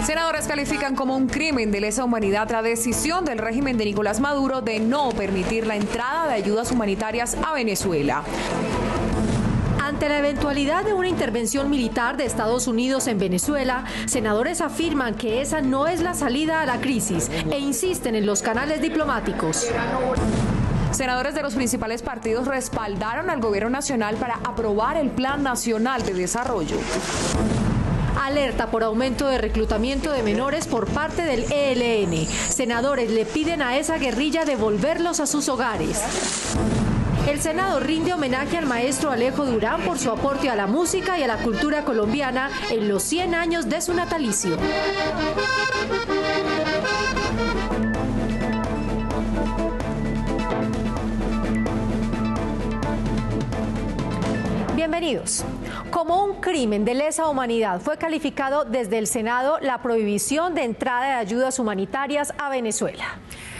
Senadores califican como un crimen de lesa humanidad la decisión del régimen de Nicolás Maduro de no permitir la entrada de ayudas humanitarias a Venezuela. Ante la eventualidad de una intervención militar de Estados Unidos en Venezuela, senadores afirman que esa no es la salida a la crisis e insisten en los canales diplomáticos. Senadores de los principales partidos respaldaron al gobierno nacional para aprobar el Plan Nacional de Desarrollo. Alerta por aumento de reclutamiento de menores por parte del ELN. Senadores le piden a esa guerrilla devolverlos a sus hogares. El Senado rinde homenaje al maestro Alejo Durán por su aporte a la música y a la cultura colombiana en los 100 años de su natalicio. Bienvenidos. Como un crimen de lesa humanidad fue calificado desde el Senado la prohibición de entrada de ayudas humanitarias a Venezuela.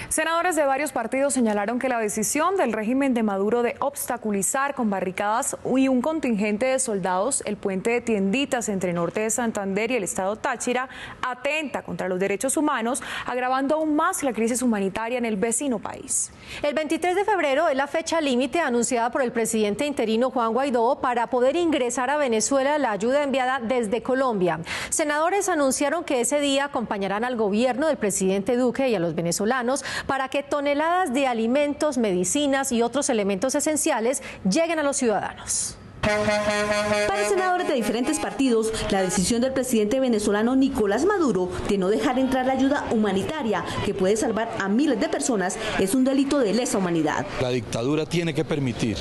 Senadores de varios partidos señalaron que la decisión del régimen de Maduro de obstaculizar con barricadas y un contingente de soldados el puente de Tienditas entre Norte de Santander y el estado Táchira atenta contra los derechos humanos, agravando aún más la crisis humanitaria en el vecino país. El 23 de febrero es la fecha límite anunciada por el presidente interino Juan Guaidó para poder ingresar a Venezuela la ayuda enviada desde Colombia. Senadores anunciaron que ese día acompañarán al gobierno del presidente Duque y a los venezolanos para que toneladas de alimentos, medicinas y otros elementos esenciales lleguen a los ciudadanos. Para senadores de diferentes partidos, la decisión del presidente venezolano Nicolás Maduro de no dejar entrar la ayuda humanitaria que puede salvar a miles de personas es un delito de lesa humanidad. La dictadura tiene que permitir,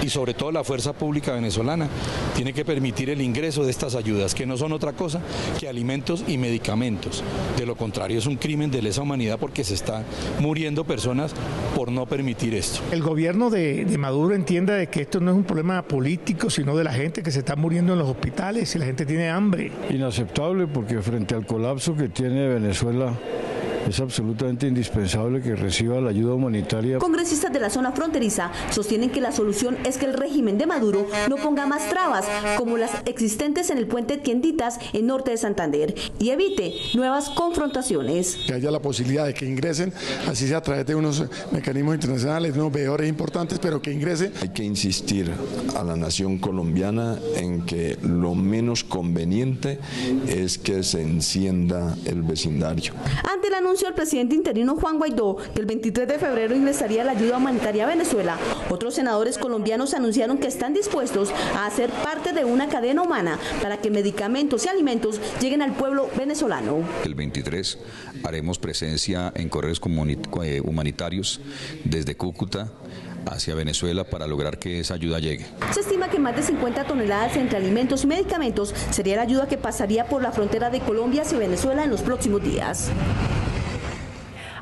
y sobre todo la fuerza pública venezolana, tiene que permitir el ingreso de estas ayudas, que no son otra cosa que alimentos y medicamentos. De lo contrario, es un crimen de lesa humanidad porque se están muriendo personas por no permitir esto. El gobierno de Maduro entienda de que esto no es un problema político, sino de la gente que se está muriendo en los hospitales y la gente tiene hambre. Inaceptable, porque frente al colapso que tiene Venezuela es absolutamente indispensable que reciba la ayuda humanitaria. Congresistas de la zona fronteriza sostienen que la solución es que el régimen de Maduro no ponga más trabas como las existentes en el puente Tienditas en Norte de Santander y evite nuevas confrontaciones. Que haya la posibilidad de que ingresen, así sea a través de unos mecanismos internacionales, unos veedores importantes, pero que ingresen. Hay que insistir a la nación colombiana en que lo menos conveniente es que se encienda el vecindario. Ante el anuncio del presidente interino Juan Guaidó que el 23 de febrero ingresaría la ayuda humanitaria a Venezuela, otros senadores colombianos anunciaron que están dispuestos a hacer parte de una cadena humana para que medicamentos y alimentos lleguen al pueblo venezolano. El 23 haremos presencia en correos humanitarios desde Cúcuta hacia Venezuela para lograr que esa ayuda llegue. Se estima que más de 50 toneladas entre alimentos y medicamentos sería la ayuda que pasaría por la frontera de Colombia hacia Venezuela en los próximos días.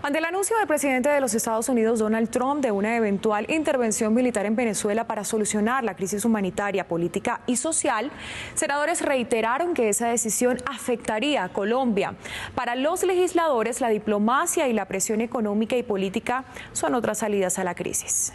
Ante el anuncio del presidente de los Estados Unidos, Donald Trump, de una eventual intervención militar en Venezuela para solucionar la crisis humanitaria, política y social, senadores reiteraron que esa decisión afectaría a Colombia. Para los legisladores, la diplomacia y la presión económica y política son otras salidas a la crisis.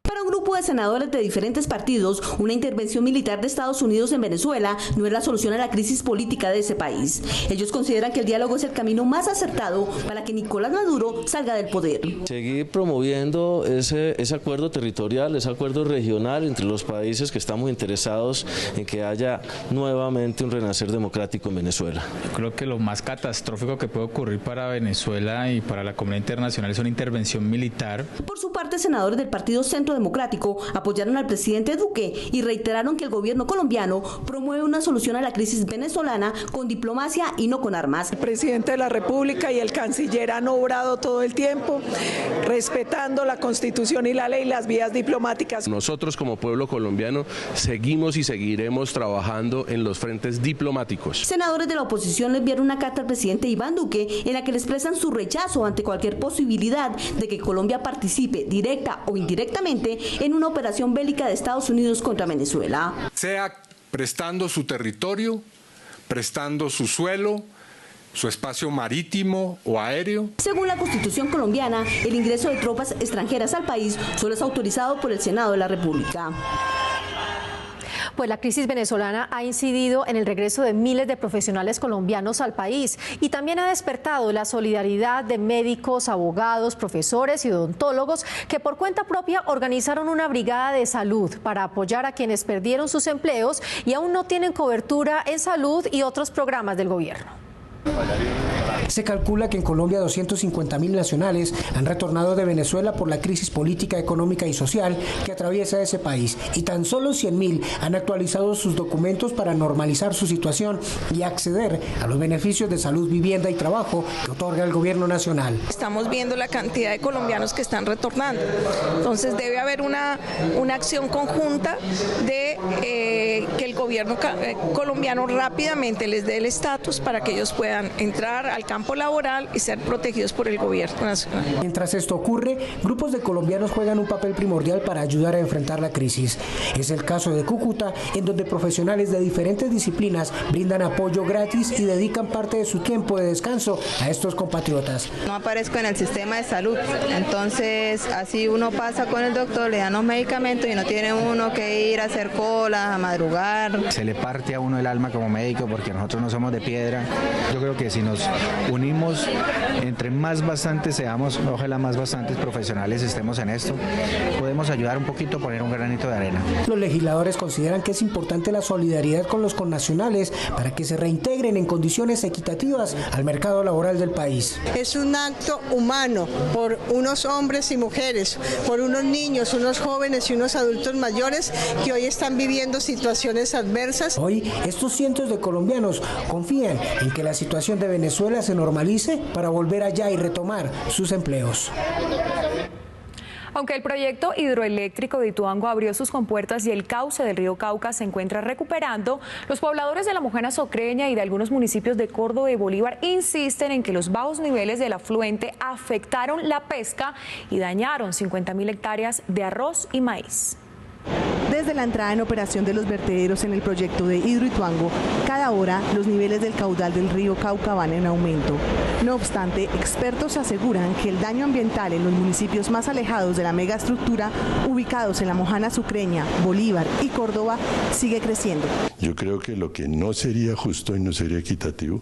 Para un grupo de senadores de diferentes partidos, una intervención militar de Estados Unidos en Venezuela no es la solución a la crisis política de ese país. Ellos consideran que el diálogo es el camino más acertado para que Nicolás Maduro salga del poder. Seguir promoviendo ese acuerdo territorial, ese acuerdo regional entre los países que estamos interesados en que haya nuevamente un renacer democrático en Venezuela. Yo creo que lo más catastrófico que puede ocurrir para Venezuela y para la comunidad internacional es una intervención militar. Por su parte, senadores del Partido Centro Democrático apoyaron al presidente Duque y reiteraron que el gobierno colombiano promueve una solución a la crisis venezolana con diplomacia y no con armas. El presidente de la República y el canciller han obrado todo el tiempo respetando la Constitución y la ley, las vías diplomáticas. Nosotros como pueblo colombiano seguimos y seguiremos trabajando en los frentes diplomáticos. Senadores de la oposición le enviaron una carta al presidente Iván Duque en la que le expresan su rechazo ante cualquier posibilidad de que Colombia participe directa o indirectamente en una operación bélica de Estados Unidos contra Venezuela. Sea prestando su territorio, prestando su suelo, su espacio marítimo o aéreo. Según la Constitución colombiana, el ingreso de tropas extranjeras al país solo es autorizado por el Senado de la República. Pues la crisis venezolana ha incidido en el regreso de miles de profesionales colombianos al país y también ha despertado la solidaridad de médicos, abogados, profesores y odontólogos que por cuenta propia organizaron una brigada de salud para apoyar a quienes perdieron sus empleos y aún no tienen cobertura en salud y otros programas del gobierno. Se calcula que en Colombia 250.000 nacionales han retornado de Venezuela por la crisis política, económica y social que atraviesa ese país y tan solo 100.000 han actualizado sus documentos para normalizar su situación y acceder a los beneficios de salud, vivienda y trabajo que otorga el gobierno nacional. Estamos viendo la cantidad de colombianos que están retornando, entonces debe haber una acción conjunta de que el gobierno colombiano rápidamente les dé el estatus para que ellos puedan entrar al campo laboral y ser protegidos por el gobierno nacional. Mientras esto ocurre, grupos de colombianos juegan un papel primordial para ayudar a enfrentar la crisis. Es el caso de Cúcuta, en donde profesionales de diferentes disciplinas brindan apoyo gratis y dedican parte de su tiempo de descanso a estos compatriotas. No aparezco en el sistema de salud, entonces así uno pasa con el doctor, le dan los medicamentos y no tiene uno que ir a hacer cola, a madrugar. Se le parte a uno el alma como médico porque nosotros no somos de piedra. Yo creo que si nos unimos, entre más bastantes seamos, ojalá más bastantes profesionales estemos en esto, podemos ayudar un poquito a poner un granito de arena. Los legisladores consideran que es importante la solidaridad con los connacionales para que se reintegren en condiciones equitativas al mercado laboral del país. Es un acto humano por unos hombres y mujeres, por unos niños, unos jóvenes y unos adultos mayores que hoy están viviendo situaciones adversas. Hoy estos cientos de colombianos confían en que la situación de Venezuela se normalice para volver allá y retomar sus empleos. Aunque el proyecto hidroeléctrico de Ituango abrió sus compuertas y el cauce del río Cauca se encuentra recuperando, los pobladores de la Mojana Sucreña y de algunos municipios de Córdoba y Bolívar insisten en que los bajos niveles del afluente afectaron la pesca y dañaron 50.000 hectáreas de arroz y maíz. Desde la entrada en operación de los vertederos en el proyecto de Hidroituango, cada hora los niveles del caudal del río Cauca van en aumento. No obstante, expertos aseguran que el daño ambiental en los municipios más alejados de la megaestructura, ubicados en la Mojana Sucreña, Bolívar y Córdoba, sigue creciendo. Yo creo que lo que no sería justo y no sería equitativo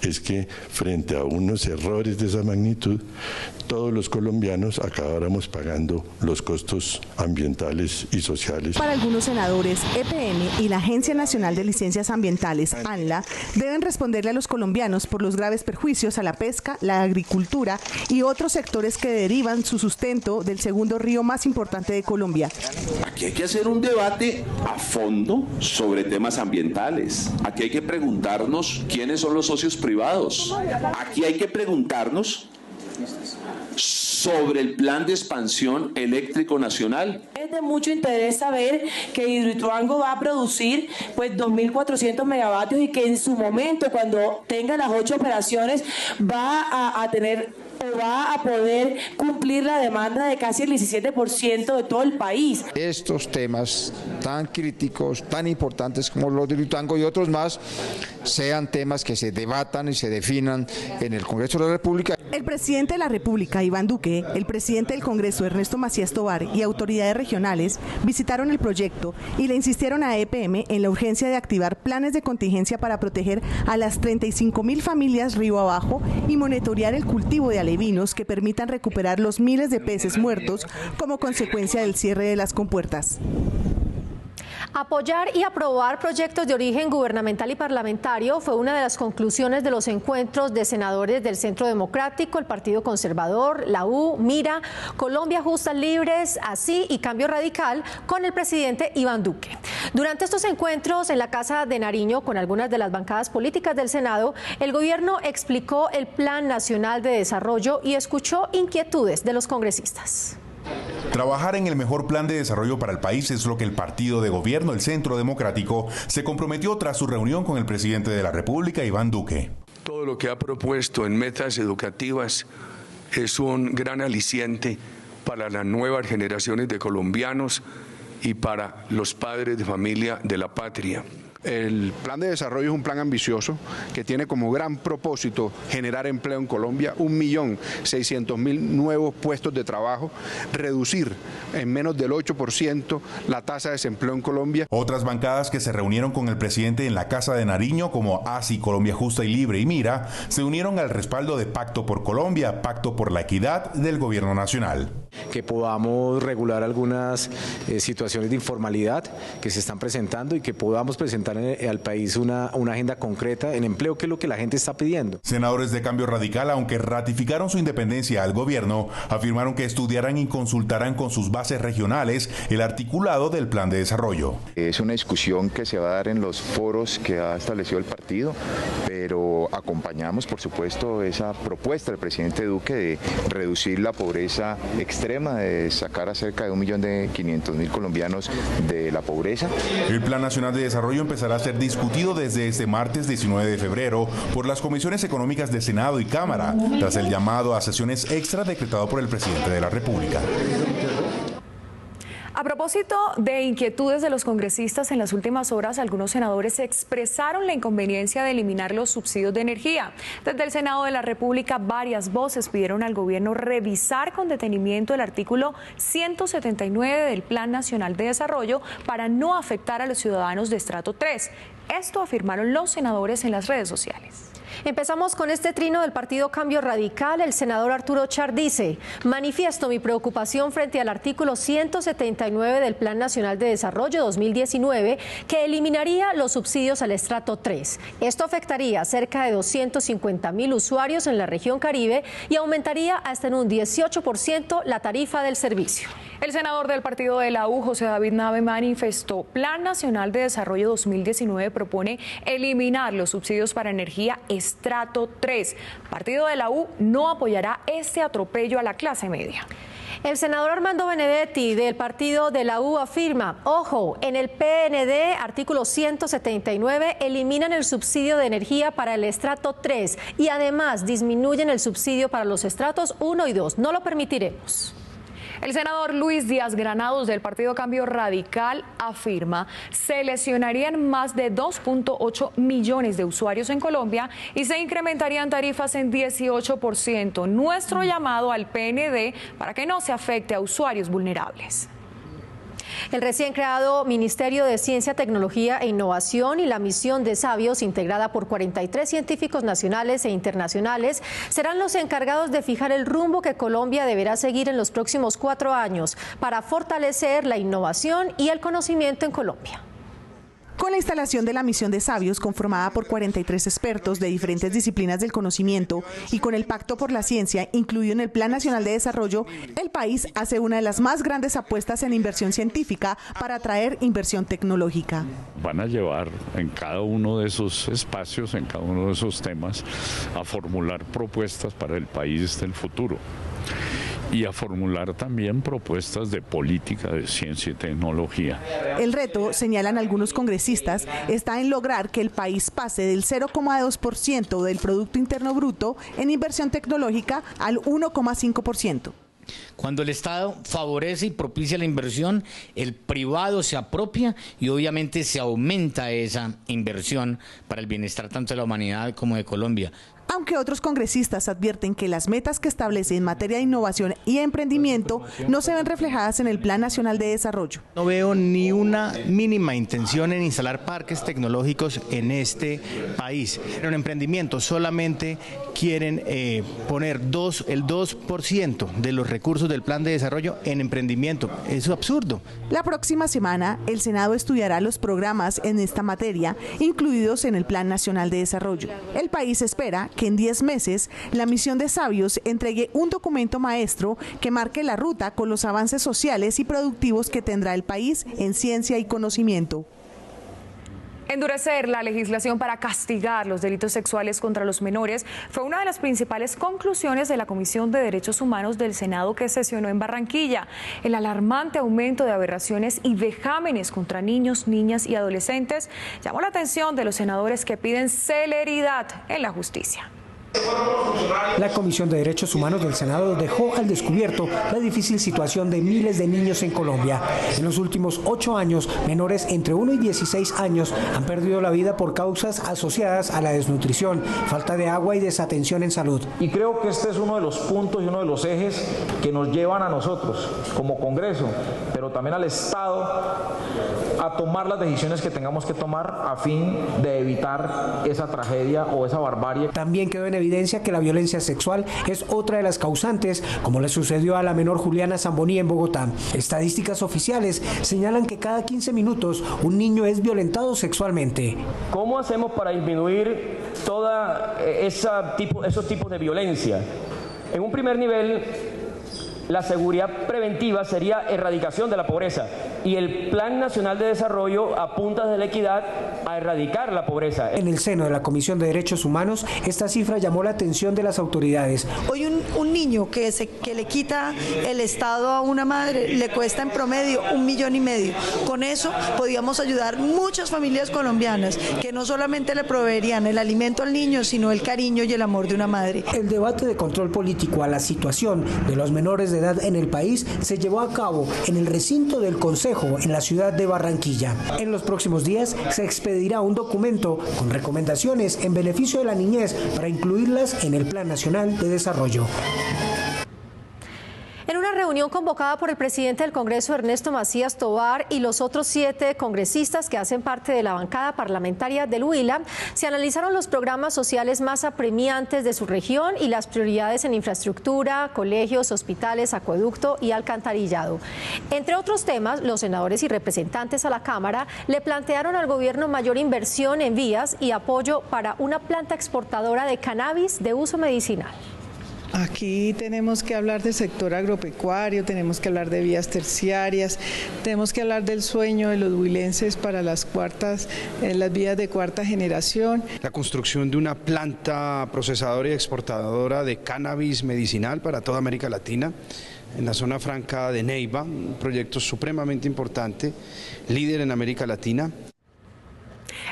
es que frente a unos errores de esa magnitud, todos los colombianos acabáramos pagando los costos ambientales y sociales. Para algunos senadores, EPM y la Agencia Nacional de Licencias Ambientales, ANLA, deben responderle a los colombianos por los graves perjuicios a la pesca, la agricultura y otros sectores que derivan su sustento del segundo río más importante de Colombia. Aquí hay que hacer un debate a fondo sobre temas ambientales. Aquí hay que preguntarnos quiénes son los socios privados. Aquí hay que preguntarnos sobre el plan de expansión eléctrico nacional. Es de mucho interés saber que Hidroituango va a producir pues 2.400 megavatios y que en su momento, cuando tenga las 8 operaciones, va a tener o va a poder cumplir la demanda de casi el 17% de todo el país. Estos temas tan críticos, tan importantes como los de Hidroituango y otros más, sean temas que se debatan y se definan en el Congreso de la República. El presidente de la República, Iván Duque, el presidente del Congreso, Ernesto Macías Tovar, y autoridades regionales visitaron el proyecto y le insistieron a EPM en la urgencia de activar planes de contingencia para proteger a las 35.000 familias río abajo y monitorear el cultivo de alevinos que permitan recuperar los miles de peces muertos como consecuencia del cierre de las compuertas. Apoyar y aprobar proyectos de origen gubernamental y parlamentario fue una de las conclusiones de los encuentros de senadores del Centro Democrático, el Partido Conservador, la U, Mira, Colombia Justas Libres, Así y Cambio Radical con el presidente Iván Duque. Durante estos encuentros en la Casa de Nariño con algunas de las bancadas políticas del Senado, el gobierno explicó el Plan Nacional de Desarrollo y escuchó inquietudes de los congresistas. Trabajar en el mejor plan de desarrollo para el país es lo que el partido de gobierno, el Centro Democrático, se comprometió tras su reunión con el presidente de la República, Iván Duque. Todo lo que ha propuesto en metas educativas es un gran aliciente para las nuevas generaciones de colombianos y para los padres de familia de la patria. El plan de desarrollo es un plan ambicioso que tiene como gran propósito generar empleo en Colombia, 1.600.000 nuevos puestos de trabajo, reducir en menos del 8% la tasa de desempleo en Colombia. Otras bancadas que se reunieron con el presidente en la Casa de Nariño, como ASI, Colombia Justa y Libre y Mira, se unieron al respaldo de Pacto por Colombia, Pacto por la Equidad del Gobierno Nacional. Que podamos regular algunas situaciones de informalidad que se están presentando y que podamos presentar al país una agenda concreta en empleo, que es lo que la gente está pidiendo. Senadores de Cambio Radical, aunque ratificaron su independencia al gobierno, afirmaron que estudiarán y consultarán con sus bases regionales el articulado del plan de desarrollo. Es una discusión que se va a dar en los foros que ha establecido el partido, pero acompañamos, por supuesto, esa propuesta del presidente Duque de reducir la pobreza extrema, de sacar a cerca de 1.500.000 colombianos de la pobreza. El Plan Nacional de Desarrollo empezará a ser discutido desde este martes 19 de febrero por las comisiones económicas de Senado y Cámara, tras el llamado a sesiones extra decretado por el presidente de la República. A propósito de inquietudes de los congresistas, en las últimas horas algunos senadores expresaron la inconveniencia de eliminar los subsidios de energía. Desde el Senado de la República, varias voces pidieron al gobierno revisar con detenimiento el artículo 179 del Plan Nacional de Desarrollo para no afectar a los ciudadanos de estrato 3. Esto afirmaron los senadores en las redes sociales. Empezamos con este trino del partido Cambio Radical. El senador Arturo Char dice: manifiesto mi preocupación frente al artículo 179 del Plan Nacional de Desarrollo 2019 que eliminaría los subsidios al estrato 3. Esto afectaría a cerca de 250.000 usuarios en la región Caribe y aumentaría hasta en un 18% la tarifa del servicio. El senador del partido de la U, José David Nave, manifestó: Plan Nacional de Desarrollo 2019 propone eliminar los subsidios para energía estrato 3. Partido de la U no apoyará este atropello a la clase media. El senador Armando Benedetti del partido de la U afirma: ojo, en el PND, artículo 179, eliminan el subsidio de energía para el estrato 3 y además disminuyen el subsidio para los estratos 1 y 2. No lo permitiremos. El senador Luis Díaz Granados del partido Cambio Radical afirma: se lesionarían más de 2.8 millones de usuarios en Colombia y se incrementarían tarifas en 18%. Nuestro llamado al PND para que no se afecte a usuarios vulnerables. El recién creado Ministerio de Ciencia, Tecnología e Innovación y la misión de Sabios, integrada por 43 científicos nacionales e internacionales, serán los encargados de fijar el rumbo que Colombia deberá seguir en los próximos 4 años para fortalecer la innovación y el conocimiento en Colombia. Con la instalación de la misión de Sabios, conformada por 43 expertos de diferentes disciplinas del conocimiento, y con el Pacto por la Ciencia incluido en el Plan Nacional de Desarrollo, el país hace una de las más grandes apuestas en inversión científica para atraer inversión tecnológica. Van a llevar en cada uno de esos espacios, en cada uno de esos temas, a formular propuestas para el país del futuro. Y a formular también propuestas de política de ciencia y tecnología. El reto, señalan algunos congresistas, está en lograr que el país pase del 0,2% del Producto Interno Bruto en inversión tecnológica al 1,5%. Cuando el Estado favorece y propicia la inversión, el privado se apropia y obviamente se aumenta esa inversión para el bienestar tanto de la humanidad como de Colombia. Aunque otros congresistas advierten que las metas que establece en materia de innovación y emprendimiento no se ven reflejadas en el Plan Nacional de Desarrollo. No veo ni una mínima intención en instalar parques tecnológicos en este país. En emprendimiento solamente quieren poner el 2% de los recursos del Plan de Desarrollo en emprendimiento. Eso es absurdo. La próxima semana, el Senado estudiará los programas en esta materia incluidos en el Plan Nacional de Desarrollo. El país espera que en 10 meses la misión de Sabios entregue un documento maestro que marque la ruta con los avances sociales y productivos que tendrá el país en ciencia y conocimiento. Endurecer la legislación para castigar los delitos sexuales contra los menores fue una de las principales conclusiones de la Comisión de Derechos Humanos del Senado que sesionó en Barranquilla. El alarmante aumento de aberraciones y vejámenes contra niños, niñas y adolescentes llamó la atención de los senadores que piden celeridad en la justicia. La Comisión de Derechos Humanos del Senado dejó al descubierto la difícil situación de miles de niños en Colombia. En los últimos 8 años, menores entre 1 y 16 años han perdido la vida por causas asociadas a la desnutrición, falta de agua y desatención en salud. Y creo que este es uno de los puntos y uno de los ejes que nos llevan a nosotros, como Congreso, pero también al Estado, a tomar las decisiones que tengamos que tomar a fin de evitar esa tragedia o esa barbarie. También quedó en evidencia que la violencia sexual es otra de las causantes, como le sucedió a la menor Juliana Zamboní en Bogotá. Estadísticas oficiales señalan que cada 15 minutos un niño es violentado sexualmente. ¿Cómo hacemos para disminuir toda esos tipos de violencia? En un primer nivel, la seguridad preventiva sería erradicación de la pobreza y el Plan Nacional de Desarrollo apunta desde la equidad a erradicar la pobreza. En el seno de la Comisión de Derechos Humanos, esta cifra llamó la atención de las autoridades. Hoy un niño que le quita el Estado a una madre le cuesta en promedio 1,5 millones. Con eso podíamos ayudar muchas familias colombianas que no solamente le proveerían el alimento al niño, sino el cariño y el amor de una madre. El debate de control político a la situación de los menores de edad en el país se llevó a cabo en el recinto del Consejo en la ciudad de Barranquilla. En los próximos días se expedirá un documento con recomendaciones en beneficio de la niñez para incluirlas en el Plan Nacional de Desarrollo. En una reunión convocada por el presidente del Congreso, Ernesto Macías Tovar, y los otros 7 congresistas que hacen parte de la bancada parlamentaria del Huila, se analizaron los programas sociales más apremiantes de su región y las prioridades en infraestructura, colegios, hospitales, acueducto y alcantarillado. Entre otros temas, los senadores y representantes a la Cámara le plantearon al gobierno mayor inversión en vías y apoyo para una planta exportadora de cannabis de uso medicinal. Aquí tenemos que hablar del sector agropecuario, tenemos que hablar de vías terciarias, tenemos que hablar del sueño de los huilenses para las vías de cuarta generación. La construcción de una planta procesadora y exportadora de cannabis medicinal para toda América Latina, en la zona franca de Neiva, un proyecto supremamente importante, líder en América Latina.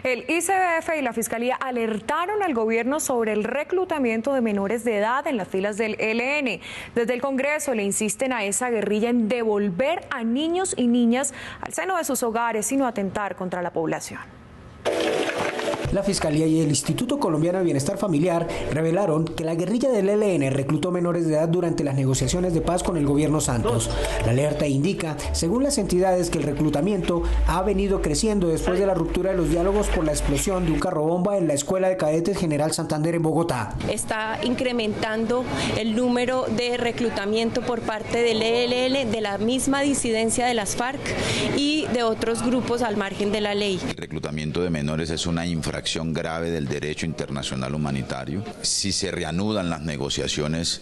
El ICBF y la Fiscalía alertaron al gobierno sobre el reclutamiento de menores de edad en las filas del ELN. Desde el Congreso le insisten a esa guerrilla en devolver a niños y niñas al seno de sus hogares y no atentar contra la población. La Fiscalía y el Instituto Colombiano de Bienestar Familiar revelaron que la guerrilla del ELN reclutó menores de edad durante las negociaciones de paz con el gobierno Santos. La alerta indica, según las entidades, que el reclutamiento ha venido creciendo después de la ruptura de los diálogos por la explosión de un carro bomba en la Escuela de Cadetes General Santander en Bogotá. Está incrementando el número de reclutamiento por parte del ELN, de la misma disidencia de las FARC y de otros grupos al margen de la ley. El reclutamiento de menores es una infracción grave del derecho internacional humanitario. Si se reanudan las negociaciones,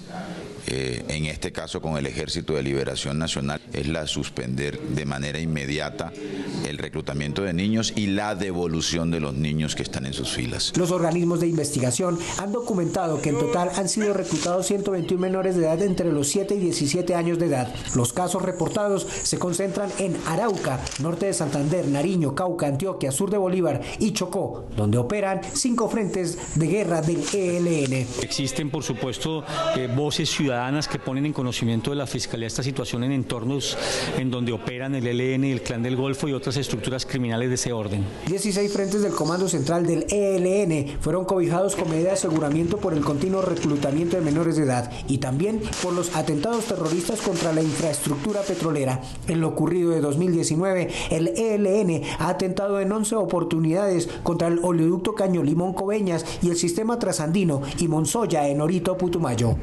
en este caso con el Ejército de Liberación Nacional, es la suspender de manera inmediata el reclutamiento de niños y la devolución de los niños que están en sus filas. Los organismos de investigación han documentado que en total han sido reclutados 121 menores de edad entre los 7 y 17 años de edad. Los casos reportados se concentran en Arauca, norte de Santander, Nariño, Cauca, Antioquia, sur de Bolívar y Chocó, donde operan 5 frentes de guerra del ELN. Existen, por supuesto, voces ciudadanas que ponen en conocimiento de la Fiscalía esta situación en entornos en donde operan el ELN, el Clan del Golfo y otras estructuras criminales de ese orden. 16 frentes del Comando Central del ELN fueron cobijados con medida de aseguramiento por el continuo reclutamiento de menores de edad y también por los atentados terroristas contra la infraestructura petrolera. En lo ocurrido de 2019, el ELN ha atentado en 11 oportunidades contra el oleoducto Caño Limón-Coveñas y el sistema trasandino y Monzoya en Orito, Putumayo.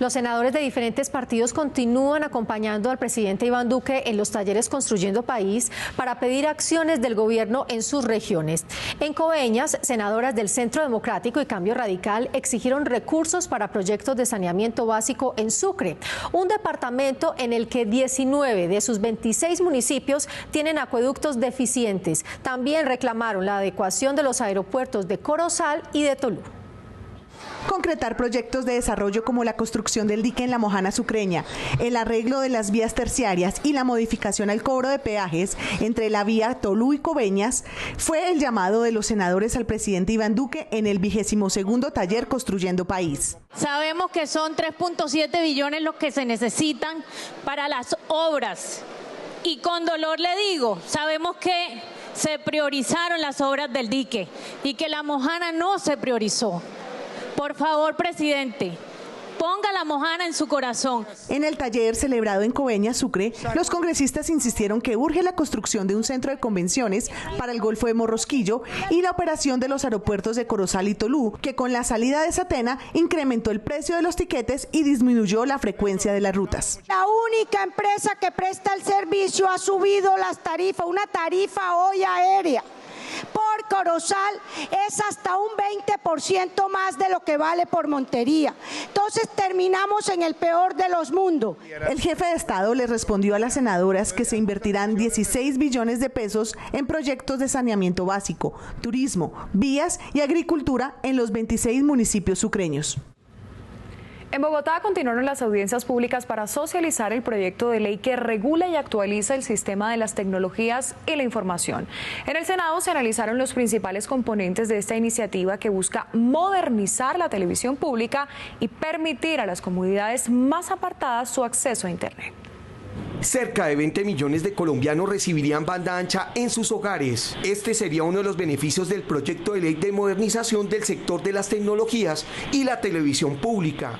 Los senadores de diferentes partidos continúan acompañando al presidente Iván Duque en los talleres Construyendo País para pedir acciones del gobierno en sus regiones. En Coveñas, senadoras del Centro Democrático y Cambio Radical exigieron recursos para proyectos de saneamiento básico en Sucre, un departamento en el que 19 de sus 26 municipios tienen acueductos deficientes. También reclamaron la adecuación de los aeropuertos de Corozal y de Tolú. concretar proyectos de desarrollo como la construcción del dique en la Mojana Sucreña, el arreglo de las vías terciarias y la modificación al cobro de peajes entre la vía Tolú y Coveñas, fue el llamado de los senadores al presidente Iván Duque en el 22º taller Construyendo País. Sabemos que son 3.7 billones los que se necesitan para las obras y con dolor le digo, sabemos que se priorizaron las obras del dique y que la Mojana no se priorizó. Por favor, presidente, ponga la Mojana en su corazón. En el taller celebrado en Coveñas, Sucre, los congresistas insistieron que urge la construcción de un centro de convenciones para el Golfo de Morrosquillo y la operación de los aeropuertos de Corozal y Tolú, que con la salida de Satena incrementó el precio de los tiquetes y disminuyó la frecuencia de las rutas. La única empresa que presta el servicio ha subido las tarifas, una tarifa hoy aérea por Corozal es hasta un 20% más de lo que vale por Montería. Entonces terminamos en el peor de los mundos. El jefe de Estado le respondió a las senadoras que se invertirán 16 billones de pesos en proyectos de saneamiento básico, turismo, vías y agricultura en los 26 municipios sucreños. En Bogotá continuaron las audiencias públicas para socializar el proyecto de ley que regula y actualiza el sistema de las tecnologías y la información. En el Senado se analizaron los principales componentes de esta iniciativa que busca modernizar la televisión pública y permitir a las comunidades más apartadas su acceso a Internet. Cerca de 20 millones de colombianos recibirían banda ancha en sus hogares. Este sería uno de los beneficios del proyecto de ley de modernización del sector de las tecnologías y la televisión pública.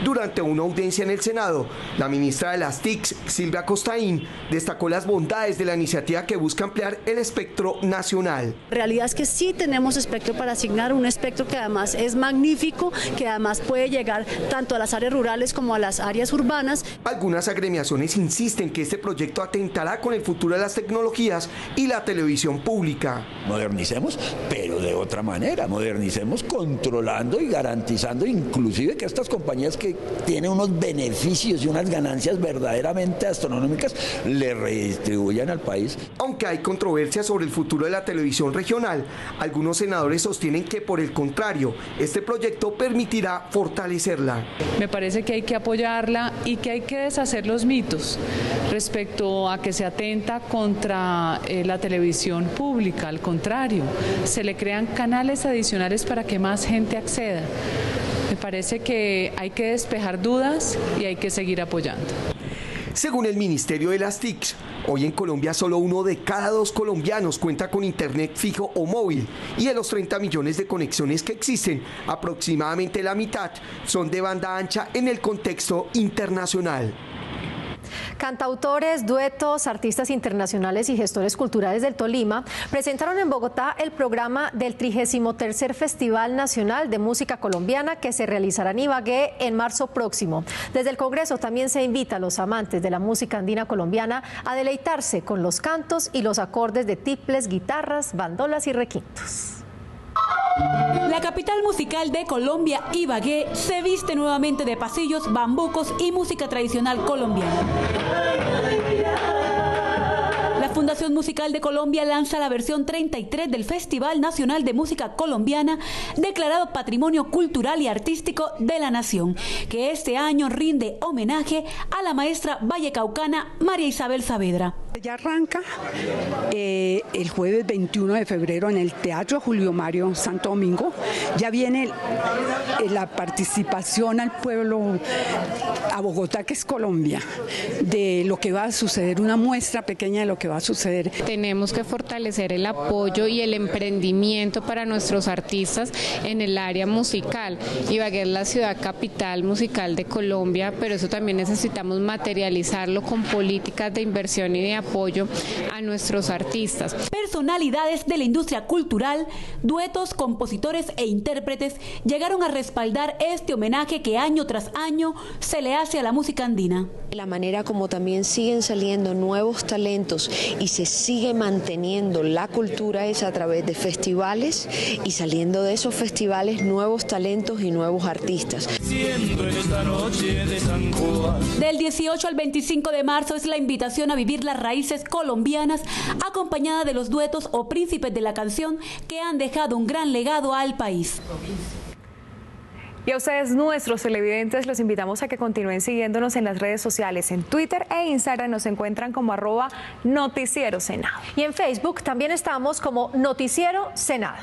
Durante una audiencia en el Senado, la ministra de las TICs, Silvia Costaín, destacó las bondades de la iniciativa que busca ampliar el espectro nacional. La realidad es que sí tenemos espectro para asignar, un espectro que además es magnífico, que además puede llegar tanto a las áreas rurales como a las áreas urbanas. Algunas agremiaciones insisten que este proyecto atentará con el futuro de las tecnologías y la televisión pública. Modernicemos, pero de otra manera, modernicemos controlando y garantizando inclusive que estas compañías que tienen unos beneficios y unas ganancias verdaderamente astronómicas le redistribuyan al país. Aunque hay controversia sobre el futuro de la televisión regional, algunos senadores sostienen que por el contrario, este proyecto permitirá fortalecerla. Me parece que hay que apoyarla y que hay que deshacer los mitos respecto a que se atenta contra la televisión pública. Al contrario, se le crean canales adicionales para que más gente acceda. Me parece que hay que despejar dudas y hay que seguir apoyando. Según el Ministerio de las TICs, hoy en Colombia solo 1 de cada 2 colombianos cuenta con internet fijo o móvil y de los 30 millones de conexiones que existen, aproximadamente la mitad son de banda ancha en el contexto internacional. Cantautores, duetos, artistas internacionales y gestores culturales del Tolima presentaron en Bogotá el programa del 33º Festival Nacional de Música Colombiana que se realizará en Ibagué en marzo próximo. Desde el Congreso también se invita a los amantes de la música andina colombiana a deleitarse con los cantos y los acordes de tiples, guitarras, bandolas y requintos. La capital musical de Colombia, Ibagué, se viste nuevamente de pasillos, bambucos y música tradicional colombiana. La Fundación Musical de Colombia lanza la versión 33 del Festival Nacional de Música Colombiana, declarado Patrimonio Cultural y Artístico de la Nación, que este año rinde homenaje a la maestra vallecaucana María Isabel Saavedra. Ya arranca el jueves 21 de febrero en el Teatro Julio Mario Santo Domingo. Ya viene la participación al pueblo, a Bogotá, que es Colombia, de lo que va a suceder, una muestra pequeña de lo que va a suceder. Tenemos que fortalecer el apoyo y el emprendimiento para nuestros artistas en el área musical. Ibagué es la ciudad capital musical de Colombia, pero eso también necesitamos materializarlo con políticas de inversión y de apoyo a nuestros artistas. Personalidades de la industria cultural, duetos, compositores e intérpretes llegaron a respaldar este homenaje que año tras año se le hace a la música andina. La manera como también siguen saliendo nuevos talentos y se sigue manteniendo la cultura es a través de festivales y saliendo de esos festivales nuevos talentos y nuevos artistas. Del 18 al 25 de marzo es la invitación a vivir las raíces colombianas acompañada de los duetos o príncipes de la canción que han dejado un gran legado al país. Y a ustedes, nuestros televidentes, los invitamos a que continúen siguiéndonos en las redes sociales. En Twitter e Instagram nos encuentran como @Noticiero Senado. Y en Facebook también estamos como Noticiero Senado.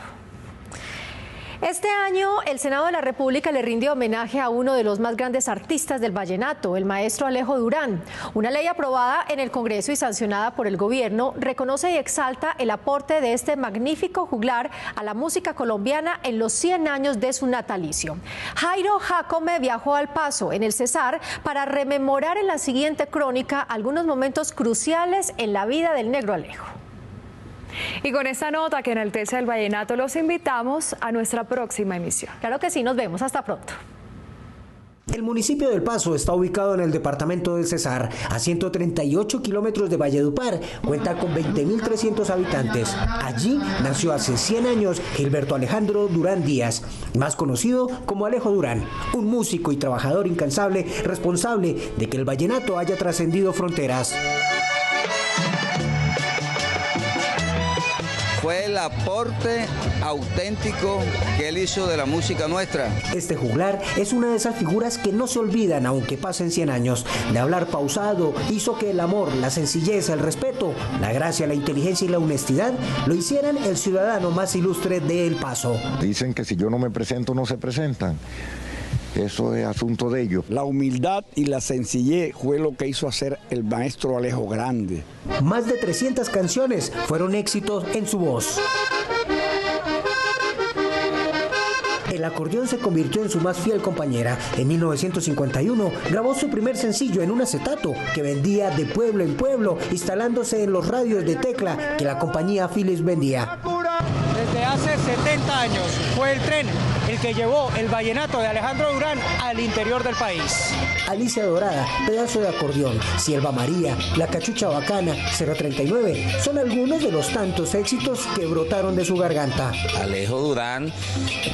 Este año el Senado de la República le rinde homenaje a uno de los más grandes artistas del vallenato, el maestro Alejo Durán. Una ley aprobada en el Congreso y sancionada por el gobierno reconoce y exalta el aporte de este magnífico juglar a la música colombiana en los 100 años de su natalicio. Jairo Jacome viajó al Paso, en el Cesar, para rememorar en la siguiente crónica algunos momentos cruciales en la vida del negro Alejo. Y con esta nota que enaltece el vallenato, los invitamos a nuestra próxima emisión. Claro que sí, nos vemos. Hasta pronto. El municipio del Paso está ubicado en el departamento del Cesar, a 138 kilómetros de Valledupar. Cuenta con 20.300 habitantes. Allí nació hace 100 años Gilberto Alejandro Durán Díaz, más conocido como Alejo Durán, un músico y trabajador incansable, responsable de que el vallenato haya trascendido fronteras. Fue el aporte auténtico que él hizo de la música nuestra. Este juglar es una de esas figuras que no se olvidan aunque pasen 100 años. De hablar pausado hizo que el amor, la sencillez, el respeto, la gracia, la inteligencia y la honestidad lo hicieran el ciudadano más ilustre de El Paso. Dicen que si yo no me presento, no se presentan. Eso es asunto de ellos. La humildad y la sencillez fue lo que hizo hacer el maestro Alejo grande. Más de 300 canciones fueron éxitos en su voz. El acordeón se convirtió en su más fiel compañera. En 1951 grabó su primer sencillo en un acetato que vendía de pueblo en pueblo, instalándose en los radios de tecla que la compañía Philips vendía. Desde hace 70 años fue el tren el que llevó el vallenato de Alejandro Durán al interior del país. Alicia Dorada, Pedazo de acordeón, Sierva María, La Cachucha Bacana, 039, son algunos de los tantos éxitos que brotaron de su garganta. Alejo Durán,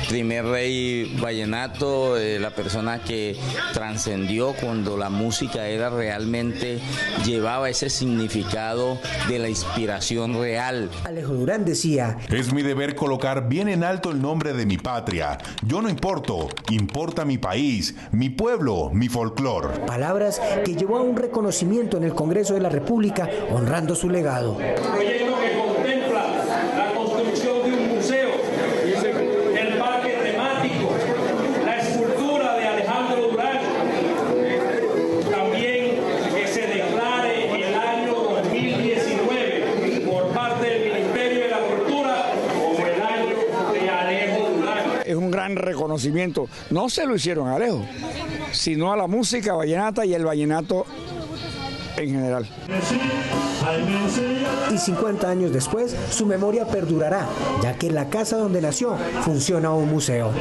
primer rey vallenato, la persona que trascendió cuando la música era realmente, llevaba ese significado de la inspiración real. Alejo Durán decía: es mi deber colocar bien en alto el nombre de mi patria. Yo no importo, importa mi país, mi pueblo, mi folclor. Palabras que llevó a un reconocimiento en el Congreso de la República, honrando su legado. Proyecto que contempla la construcción de un museo, el parque temático, la escultura de Alejandro Durán, también que se declare el año 2019 por parte del Ministerio de la Cultura como el año de Alejo Durán. Es un gran reconocimiento, no se lo hicieron a Alejo, sino a la música vallenata y el vallenato en general. Y 50 años después, su memoria perdurará, ya que en la casa donde nació funciona un museo.